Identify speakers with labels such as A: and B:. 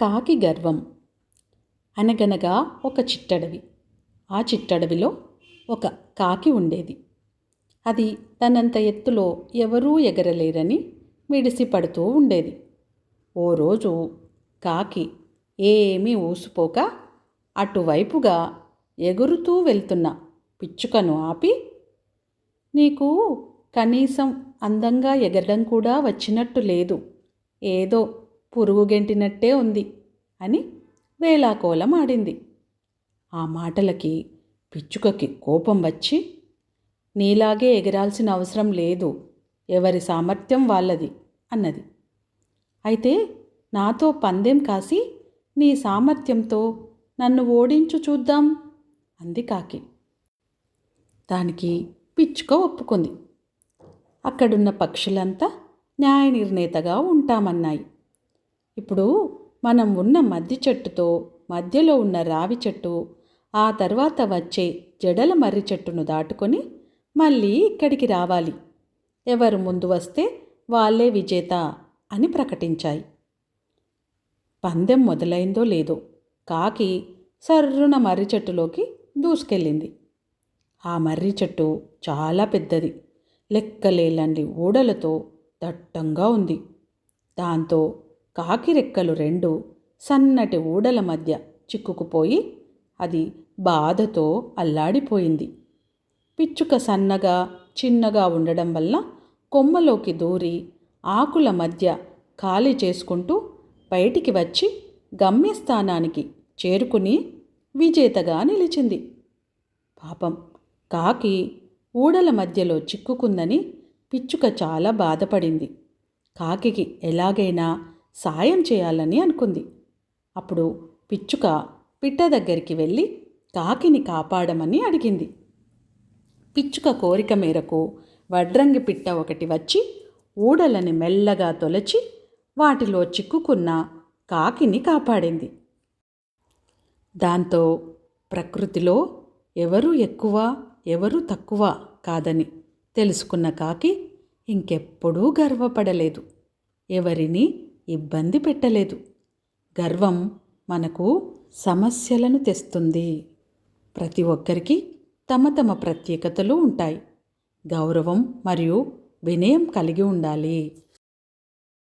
A: కాకి గర్వం. అనగనగా ఒక చిట్టడవి. ఆ చిట్టడవిలో ఒక కాకి ఉండేది. అది తనంత ఎత్తులో ఎవరూ ఎగరలేరని మిడిసి పడుతూ ఉండేది. ఓ రోజు కాకి ఏమీ ఊసిపోక అటువైపుగా ఎగురుతూ వెళ్తున్న పిచ్చుకను ఆపి, "నీకు కనీసం అందంగా ఎగరడం కూడా వచ్చినట్టు లేదు. ఏదో పురుగు గెంటినట్టే ఉంది" అని వేళాకోళం ఆడింది. ఆ మాటలకి పిచ్చుకకి కోపం వచ్చి, "నీలాగే ఎగరాల్సిన అవసరం లేదు. ఎవరి సామర్థ్యం వాళ్ళది" అన్నది. "అయితే నాతో పందెం కాసి నీ సామర్థ్యంతో నన్ను ఓడించు చూద్దాం" అంది కాకి. దానికి పిచ్చుక ఒప్పుకుంది. అక్కడున్న పక్షులంతా న్యాయ నిర్ణేతగా ఉంటామన్నాయి. ఇప్పుడు మనం ఉన్న మద్ది చెట్టుతో మధ్యలో ఉన్న రావి చెట్టు, ఆ తర్వాత వచ్చే జడల మర్రి చెట్టును దాటుకొని మళ్ళీ ఇక్కడికి రావాలి. ఎవరు ముందు వస్తే వాళ్ళే విజేత అని ప్రకటించాయి. పందెం మొదలైందో లేదో కాకి సర్రున మర్రి చెట్టులోకి దూసుకెళ్ళింది. ఆ మర్రి చెట్టు చాలా పెద్దది, లెక్కలేనన్ని ఊడలతో దట్టంగా ఉంది. దాంతో కాకి రెక్కలు రెండు సన్నటి ఊడల మధ్య చిక్కుకుపోయి అది బాధతో అల్లాడిపోయింది. పిచ్చుక సన్నగా చిన్నగా ఉండడం వల్ల కొమ్మలోకి దూరి ఆకుల మధ్య ఖాళీ చేసుకుంటూ బయటికి వచ్చి గమ్యస్థానానికి చేరుకుని విజేతగా నిలిచింది. పాపం కాకి ఊడల మధ్యలో చిక్కుకుందని పిచ్చుక చాలా బాధపడింది. కాకికి ఎలాగైనా సాయం చేయాలని అనుకుంది. అప్పుడు పిచ్చుక పిట్ట దగ్గరికి వెళ్ళి కాకిని కాపాడమని అడిగింది. పిచ్చుక కోరిక మేరకు వడ్రంగి పిట్ట ఒకటి వచ్చి ఊడలని మెల్లగా తొలచి వాటిలో చిక్కుకున్న కాకిని కాపాడింది. దాంతో ప్రకృతిలో ఎవరు ఎక్కువ ఎవరు తక్కువ కాదని తెలుసుకున్న కాకి ఇంకెప్పుడూ గర్వపడలేదు, ఎవరిని ఇబ్బంది పెట్టలేదు. గర్వం మనకు సమస్యలను తెస్తుంది. ప్రతి ఒక్కరికి తమ తమ ప్రత్యేకతలు ఉంటాయి. గౌరవం మరియు వినయం కలిగి ఉండాలి.